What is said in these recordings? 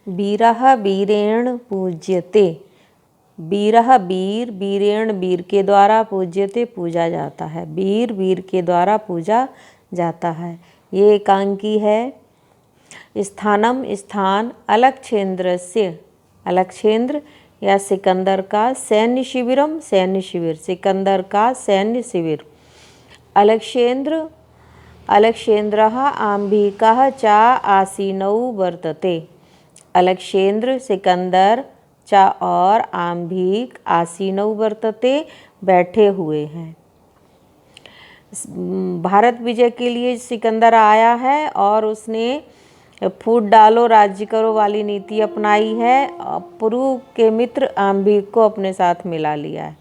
वीरः वीरेण पूज्यते। वीरः वीर, वीरेण वीर के द्वारा, पूज्यते पूजा जाता है। वीर वीर के द्वारा पूजा जाता है। ये एकांकी है। स्थानम स्थान, अलक्षेन्द्रस्य अलक्षेन्द्र या सिकंदर का, सैन्य शिविरम सैन्य शिविर, सिकंदर का सैन्य शिविर। अलक्षेन्द्र अलक्षेन्द्रः आम्भिकः च आसीनौ वर्तते। अलक्षेन्द्र सिकंदर च और आम्भिक आसीनौ वर्तते बैठे हुए हैं। भारत विजय के लिए सिकंदर आया है और उसने फूट डालो राज्य करो वाली नीति अपनाई है। पुरु के मित्र आम्भिक को अपने साथ मिला लिया है।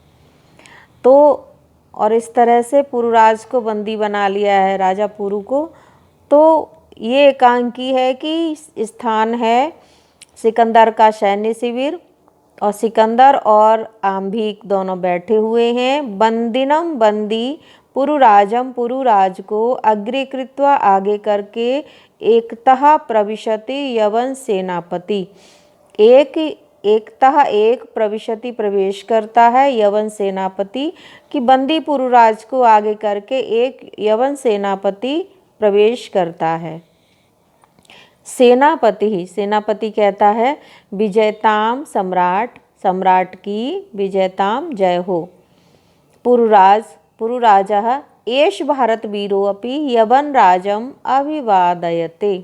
तो और इस तरह से पुरुराज को बंदी बना लिया है, राजा पुरु को। तो ये एकांकी है कि स्थान है सिकंदर का सैन्य शिविर और सिकंदर और आम्भिक दोनों बैठे हुए हैं। बंदिनम बंदी, पुरुराजम पुरुराज को, अग्रे कृत्वा आगे करके, एकतः प्रविशति यवन सेनापति, एकतः एक, प्रविशति प्रवेश करता है, यवन सेनापति कि बंदी पुरुराज को आगे करके एक यवन सेनापति प्रवेश करता है। सेनापति, सेनापति कहता है विजयताम सम्राट, सम्राट की विजयताम जय हो। पुरुराज, पुरुराजः एष भारत वीरो अपि यवन राजम अभिवादयते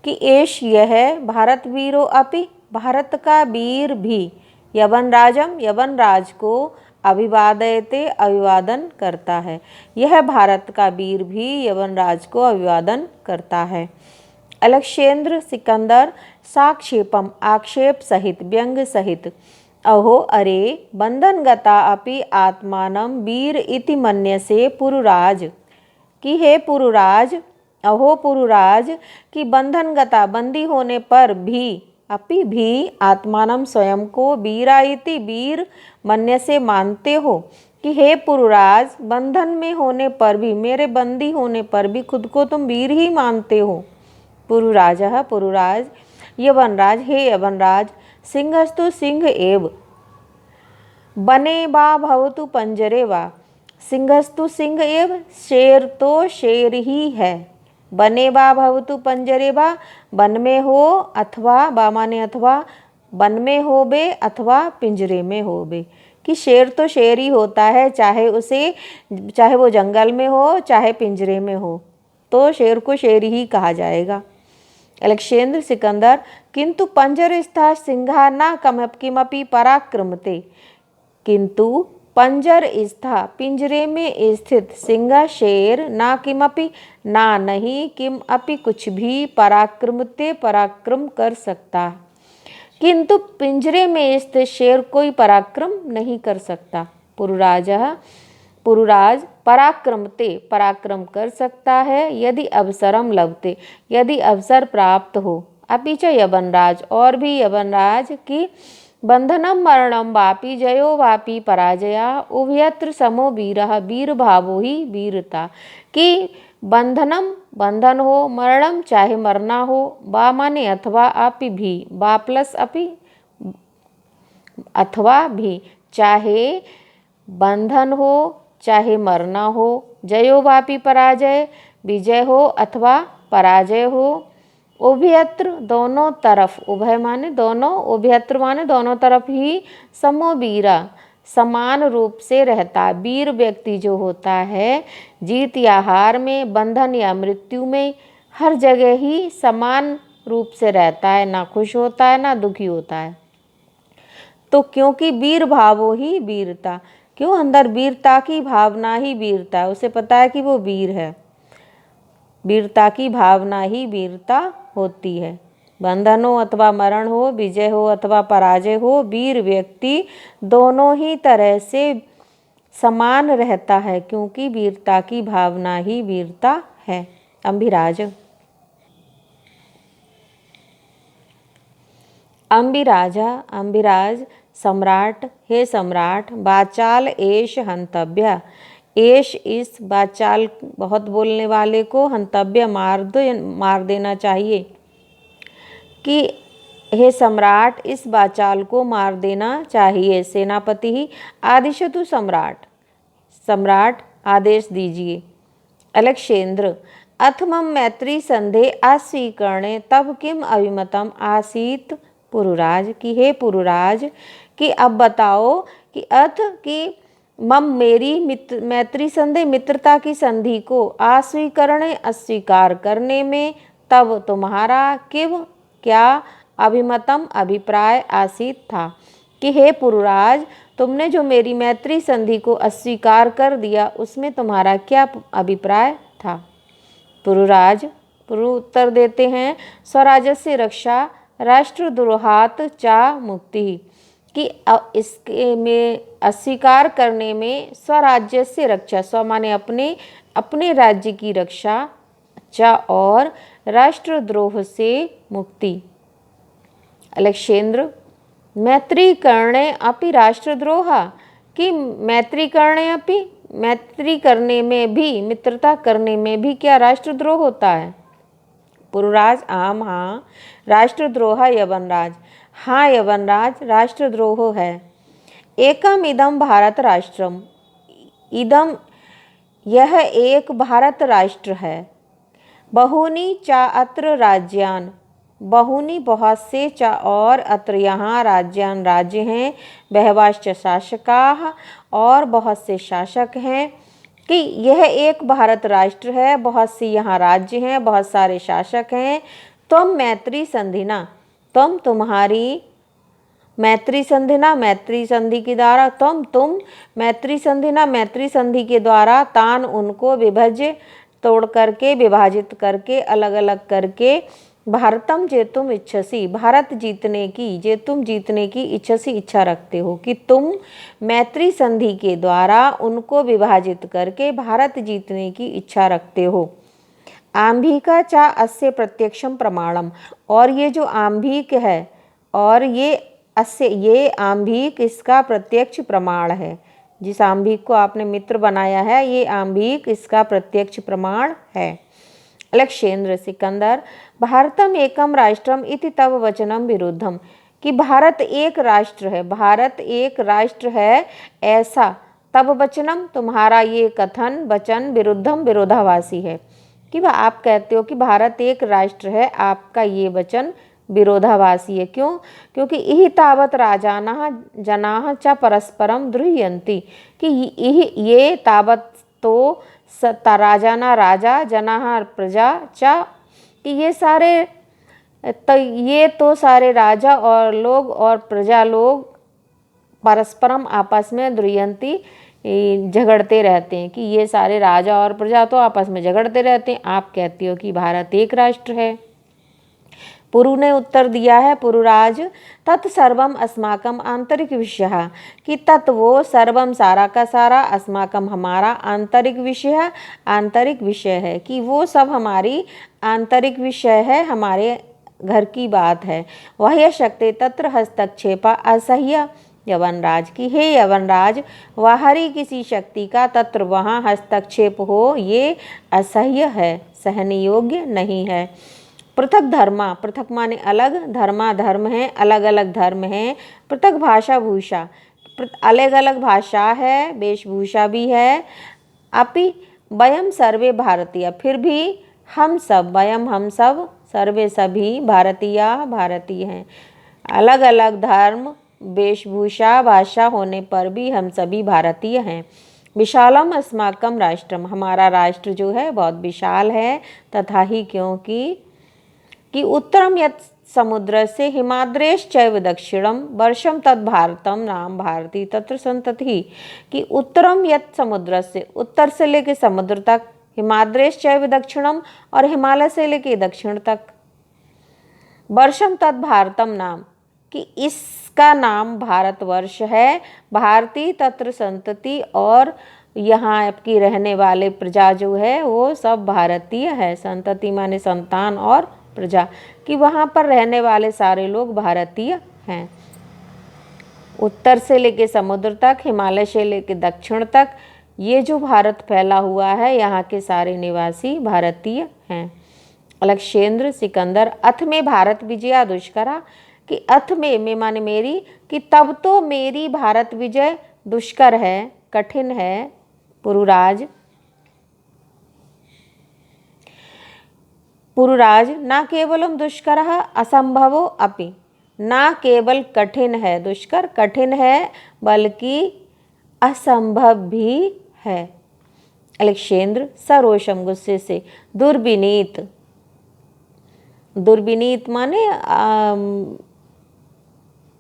कि एष यह भारत वीरो अपि, भारत का वीर भी, यवन राजम यवन राज को, अभिवादयते अभिवादन करता है। यह भारत का वीर भी यवन राज को अभिवादन करता है। अलक्षेन्द्र सिकंदर साक्षेपम, आक्षेप सहित, व्यंग सहित, अहो अरे बंधनगता अपि आत्मानं वीर इति मन्यसे पुरुराज कि हे पुरुराज, अहो पुरुराज कि बंधनगता बंदी होने पर भी, अपि भी, आत्मानं स्वयं को, वीरा इति वीर, मन्यसे मानते हो कि हे पुरुराज बंधन में होने पर भी, मेरे बंदी होने पर भी खुद को तुम वीर ही मानते हो। पुरुराजः पुरुराज, यवनराज हे यवनराज, सिंहस्तु सिंह एव, बने वा भवतु पंजरे वा, सिंहस्तु सिंह एव, शेर तो शेर ही है, बने वा भवतु पंजरे वा, वन में हो अथवा, वा माने अथवा, वन में हो बे अथवा पिंजरे में हो बे कि शेर तो शेर ही होता है, चाहे वो जंगल में हो चाहे पिंजरे में हो, तो शेर को शेर ही कहा जाएगा। अलक्षेन्द्र सिकंदर किंतु पंजरस्था सिंहा न किमपि पराक्रमते, किंतु पंजर स्था पिंजरे में स्थित सिंह शेर ना किमपि, ना नहीं, किम अपि कुछ भी, पराक्रमते पराक्रम कर सकता, किंतु पिंजरे में स्थित शेर कोई पराक्रम नहीं कर सकता। पुरुराजः पुरुराज पराक्रमते पराक्रम कर सकता है, यदि अवसरम लभते, यदि अवसर प्राप्त हो। अपि च यवनराज, और भी यवनराज की, बंधनम मरणम वापि जयो वापि पराजया, उभयत्र समो वीरः, वीर भावो ही वीरता कि बंधनम बंधन हो, मरणम चाहे मरना हो, वा माने अथवा, अपि भी, वा प्लस अपि अथवा भी, चाहे बंधन हो चाहे मरना हो, जयो वापि पराजय, विजय हो अथवा पराजय हो, उभयत्र दोनों तरफ, उभय माने दोनों, उभयत्र माने दोनों तरफ ही, समो वीरा समान रूप से रहता। वीर व्यक्ति जो होता है जीत या हार में, बंधन या मृत्यु में, हर जगह ही समान रूप से रहता है, ना खुश होता है ना दुखी होता है। तो क्योंकि वीर भावो ही वीरता, क्यों अंदर वीरता की भावना ही वीरता, उसे पता है कि वो वीर है, वीरता की भावना ही वीरता होती है। बंधन हो अथवा मरण हो, विजय हो अथवा पराजय हो, वीर व्यक्ति दोनों ही तरह से समान रहता है, क्योंकि वीरता की भावना ही वीरता है। अम्बिराज, अम्बिराजा अम्बिराज सम्राट, हे सम्राट, वाचाल एष हंतव्य, एष इस, वाचाल बहुत बोलने वाले को, हंतव्य मार देना चाहिए कि हे सम्राट, इस वाचाल को मार देना चाहिए। सेनापति ही आदिशतु सम्राट, सम्राट आदेश दीजिए। अलक्षेंद्र, अथ मम मैत्री संधे अस्वीकरणे तब किम अभिमतम आसीत पुरुराज, कि हे पुरुराज, कि अब बताओ कि अथ कि मम मेरी मैत्री संधि मित्रता की संधि को अस्वीकरण अस्वीकार करने में तब तुम्हारा किव क्या अभिमतम अभिप्राय आसीत था, कि हे पुरुराज, तुमने जो मेरी मैत्री संधि को अस्वीकार कर दिया उसमें तुम्हारा क्या अभिप्राय था। पुरुराज पुरु उत्तर देते हैं, स्वराज्यस्य रक्षा राष्ट्रद्रोहात् चा मुक्ति, कि इसके में अस्वीकार करने में स्वराज्य से रक्षा, स्व माने अपने राज्य की रक्षा, चा और राष्ट्रद्रोह से मुक्ति। अलक्षेंद्र, मैत्री करणे अपि राष्ट्रद्रोह, कि मैत्री करणे अपि, मैत्री करने में भी, मित्रता करने में भी क्या राष्ट्रद्रोह होता है। पुरुराज, आम हाँ राष्ट्रद्रोह यवनराज, हाँ यवनराज राष्ट्रद्रोह है। एकम इदम भारत राष्ट्रम, इदम यह एक भारत राष्ट्र है। बहुनी चा अत्र राज्यान, बहुनी बहुत से, चा और, अत्र यहाँ, राज्यान राज्य हैं, बहवाश्च शासकाः और बहुत से शासक हैं, कि यह एक भारत राष्ट्र है, बहुत सी यहाँ राज्य हैं, बहुत सारे शासक हैं। तुम मैत्री संधिना, तुम्हारी मैत्री संधिना, मैत्री संधि के द्वारा, तुम मैत्री संधिना, मैत्री संधि के द्वारा, तान उनको, विभज्य तोड़ करके, विभाजित करके, अलग अलग करके, भारतम जे तुम इच्छसी, भारत जीतने की, जे तुम जीतने की इच्छसी इच्छा रखते हो, कि तुम मैत्री संधि के द्वारा उनको विभाजित करके भारत जीतने की इच्छा रखते हो। आंभिका चा अस्य प्रत्यक्षम प्रमाणम, और ये जो आंभिक है और ये आंभिक इसका प्रत्यक्ष प्रमाण है। जिस आंभिक को आपने मित्र बनाया है, ये आंभिक इसका प्रत्यक्ष प्रमाण है। अलक्षेंद्र, सिकंदर, भारतम एकम राष्ट्रम इति तव वचनम विरुद्धम, कि भारत एक राष्ट्र है, भारत एक राष्ट्र है ऐसा तब वचनम तुम्हारा ये कथन वचन विरुद्धम विरोधाभासी है, कि वह आप कहते हो कि भारत एक राष्ट्र है, आपका ये वचन विरोधाभासी है। क्यों? क्योंकि इहि तावत राजानः जनाः च परस्परम द्रुह्यन्ति, कि ये तावत तो राजाना राजा, जनाः प्रजा, च कि ये तो सारे राजा और लोग और प्रजा लोग परस्परम आपस में द्रुह्यन्ति झगड़ते रहते हैं, कि ये सारे राजा और प्रजा तो आपस में झगड़ते रहते हैं। आप कहती हो कि भारत एक राष्ट्र है। पुरु ने उत्तर दिया है, पुरुराज, तत्सर्वम अस्माकम आंतरिक विषय, कि तत् वो सर्वम सारा का सारा, अस्माकम हमारा, आंतरिक विषय आंतरिक विषय है, कि वो सब हमारी आंतरिक विषय है, हमारे घर की बात है। वह शक्ति तत्र हस्तक्षेपा असह्य यवनराज, की हे यवनराज, बाहरी किसी शक्ति का तत्र वहाँ हस्तक्षेप हो ये असह्य है, सहने योग्य नहीं है। पृथक धर्मा, पृथक माने अलग, धर्मा धर्म है, अलग अलग धर्म है। पृथक भाषा भूषा, अलग अलग भाषा है, वेशभूषा भी है। अपि वयम सर्वे भारतीय, फिर भी हम सब, वयम हम सब, सर्वे सभी, भारतीय भारतीय हैं। अलग अलग धर्म वेशभूषा भाषा होने पर भी हम सभी भारतीय हैं। विशालम अस्माकम राष्ट्रम, हमारा राष्ट्र जो है बहुत विशाल है। तथा ही क्योंकि कि उत्तरम यत् समुद्र से हिमाद्रेश्चैव दक्षिणम वर्षम तद भारतम नाम भारती तत्र संतति, कि उत्तरम यत् समुद्र से, उत्तर से लेके समुद्र तक, हिमाद्रेश्चैव दक्षिणम और हिमालय से लेके दक्षिण तक, वर्षम तद भारतम नाम, कि इसका नाम भारतवर्ष है। भारती तत्र संतति, और यहाँ की रहने वाले प्रजा जो है वो सब भारतीय है। संतति माने संतान और प्रजा, कि वहाँ पर रहने वाले सारे लोग भारतीय हैं। उत्तर से लेके समुद्र तक, हिमालय से लेके दक्षिण तक, ये जो भारत फैला हुआ है, यहाँ के सारे निवासी भारतीय हैं। अलक्षेंद्र, सिकंदर, अथ में भारत विजया दुष्करा, कि अथ में माने मेरी, कि तब तो मेरी भारत विजय दुष्कर है, कठिन है। पुरुराज पुरुराज न केवलम दुष्करः असंभवो अपि, ना केवल कठिन है, दुष्कर कठिन है, बल्कि असंभव भी है। अलेक्जेंद्र सरोषम गुस्से से, दुर्विनीत, दुर्विनीत माने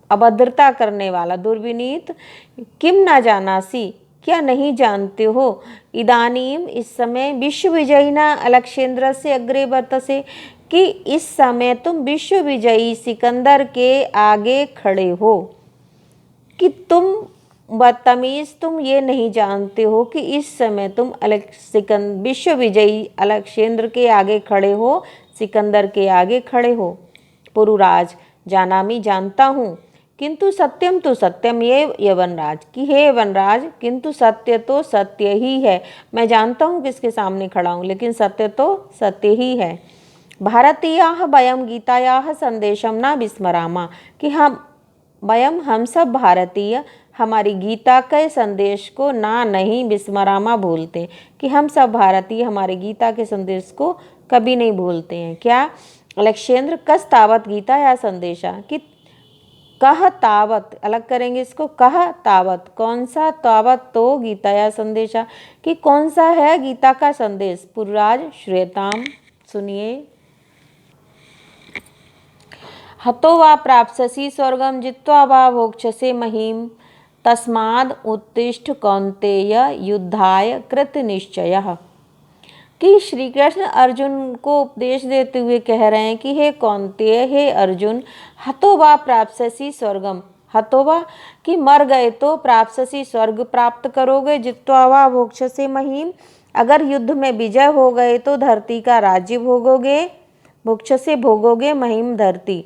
अभद्रता करने वाला, दुर्विनीत, किम ना जानासी, क्या नहीं जानते हो, इदानीम इस समय, विश्व विजयिना अलेक्जेंद्र से अग्रे वर्तसे, कि इस समय तुम विश्व विजयी सिकंदर के आगे खड़े हो। कि तुम बदतमीज, तुम ये नहीं जानते हो कि इस समय तुम विश्व विजयी अलेक्जेंद्र के आगे खड़े हो, सिकंदर के आगे खड़े हो। पुरुराज जानामी, जानता हूँ, किंतु सत्यम तो सत्यम ये वनराज, कि हे वनराज, किंतु सत्य तो सत्य ही है। मैं जानता हूँ किसके सामने खड़ा हूँ, लेकिन सत्य तो सत्य ही है। भारतीयाः वयं गीतायाः संदेशम न विस्मरामा, कि हम सब भारतीय हमारी गीता के संदेश को ना नहीं विस्मरामा भूलते, कि हम सब भारतीय हमारे गीता के संदेश को कभी नहीं भूलते हैं। क्या अलेक्जेंद्र, कस तावत गीता या संदेशा, कि कह तावत, अलग करेंगे इसको, कह तावत, कौन सा, तावत तो गीता या संदेशा, कि कौन सा है गीता का संदेश। पुरुराज श्रूयताम, सुनिए। हतो वा प्राप्स्यसि स्वर्गम जित्वा वा भोक्ष्यसे महीम, तस्माद् उत्तिष्ठ कौन्तेय युद्धाय कृत निश्चयः। कि श्री कृष्ण अर्जुन को उपदेश देते हुए कह रहे हैं कि हे कौन्तेय, हे अर्जुन, हतो वा प्राप्स्यसि स्वर्गम, हतो वा, कि मर गए तो, प्राप्स्यसि स्वर्ग प्राप्त करोगे, जित्वा वा भोक्ष्यसे महीम, अगर युद्ध में विजय हो गए तो धरती का राज्य भोगोगे, भोक्ष्यसे भोगोगे, महीम धरती,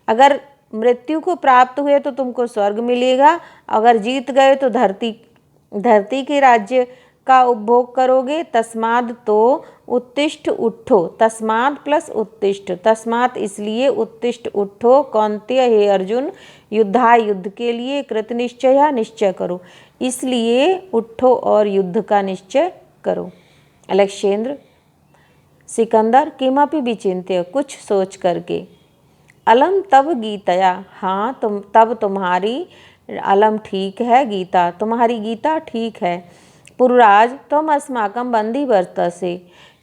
अगर मृत्यु को प्राप्त हुए तो तुमको स्वर्ग मिलेगा, अगर जीत गए तो धरती के राज्य का उपभोग करोगे। तस्माद तो उत्तिष्ठ, उठो, तस्माद प्लस उत्तिष्ठ, तस्मात इसलिए, उत्तिष्ठ उठो, कौन्तेय हे अर्जुन, युद्धा युद्ध के लिए, कृत निश्चय निश्चय करो, इसलिए उठो और युद्ध का निश्चय करो। अलेक्जेंद्र सिकंदर किमपि विचिन्त्य, कुछ सोच करके, अलम तब गीतया, हाँ तब तुम्हारी अलम ठीक है, गीता तुम्हारी गीता ठीक है। पुरुराज तुम अस्माकम बंदी वर्तसे,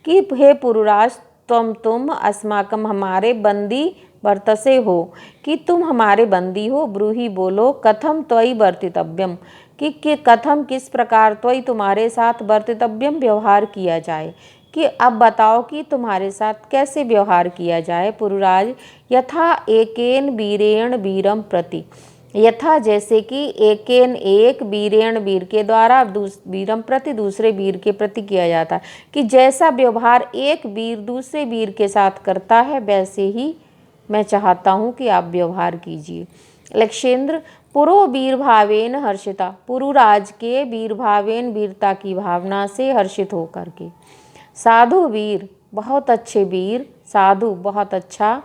कि हे पुरुराज, तुम अस्माकम हमारे बंदी वर्तसे हो, कि तुम हमारे बंदी हो। ब्रूहि बोलो, कथम त्वयि वर्तितव्यम, कि कथम किस प्रकार त्वयि तुम्हारे साथ वर्तितव्यम व्यवहार किया जाए, कि अब बताओ कि तुम्हारे साथ कैसे व्यवहार किया जाए। पुरुराज यथा एकेन वीरेण वीरम प्रति, यथा जैसे कि एकेन एक, वीरेण वीर के द्वारा, वीरम प्रति दूसरे वीर के प्रति किया जाता है, कि जैसा व्यवहार एक वीर दूसरे वीर के साथ करता है वैसे ही मैं चाहता हूँ कि आप व्यवहार कीजिए। अलेक्जेंद्र पुरो वीर भावेन हर्षिता, पुरुराज के वीर भावेन वीरता की भावना से हर्षित होकर के, साधु वीर बहुत अच्छे वीर, साधु बहुत अच्छा,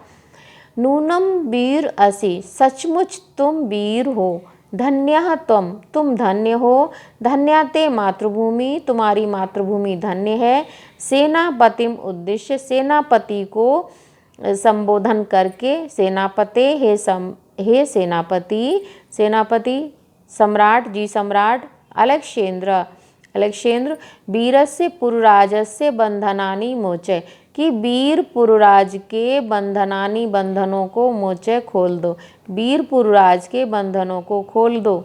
नूनम वीर असि सचमुच तुम वीर हो, धन्यः तुम धन्य हो, धन्या ते मातृभूमि तुम्हारी मातृभूमि धन्य है। सेनापतिम उद्देश्य, सेनापति को संबोधन करके, सेनापते हे सेनापति, सेनापति सम्राट जी सम्राट। अलेक्जेंद्र वीरस्य पुरुराजस्य बंधनानि मोचय, कि वीर पुरुराज के बंधनानि बंधनों को मोचय खोल दो, वीर पुरुराज के बंधनों को खोल दो।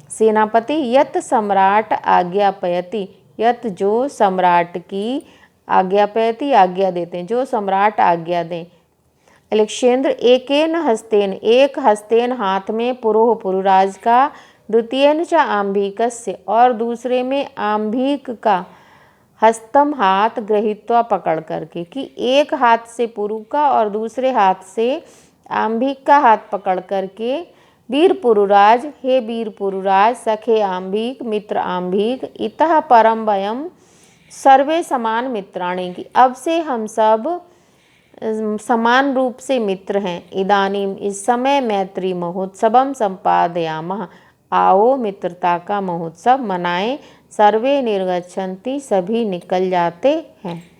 सेनापति यत सम्राट आज्ञापयति, यत जो सम्राट की आज्ञापयति आज्ञा देते हैं, जो सम्राट आज्ञा दें। अलेक्जेंद्र एकेन हस्तेन, एक हस्तेन हाथ में, पुरोह पुरुराज का, द्वितीयन च आंभिकस्य और दूसरे में आंभिक का, हस्तम हाथ गृहीत्वा पकड़ करके, कि एक हाथ से पुरु का और दूसरे हाथ से आंभिक का हाथ पकड़ करके, वीर पुरुराज हे वीर पुरुराज, सखे आंभिक मित्र आंभिक, इतः परम वयम सर्वे समान मित्राणि, की अब से हम सब समान रूप से मित्र हैं। इदानीम इस समय मैत्री महोत्सवम संपादयामः। आओ मित्रता का महोत्सव मनाएं। सर्वे निर्गच्छन्ति, सभी निकल जाते हैं।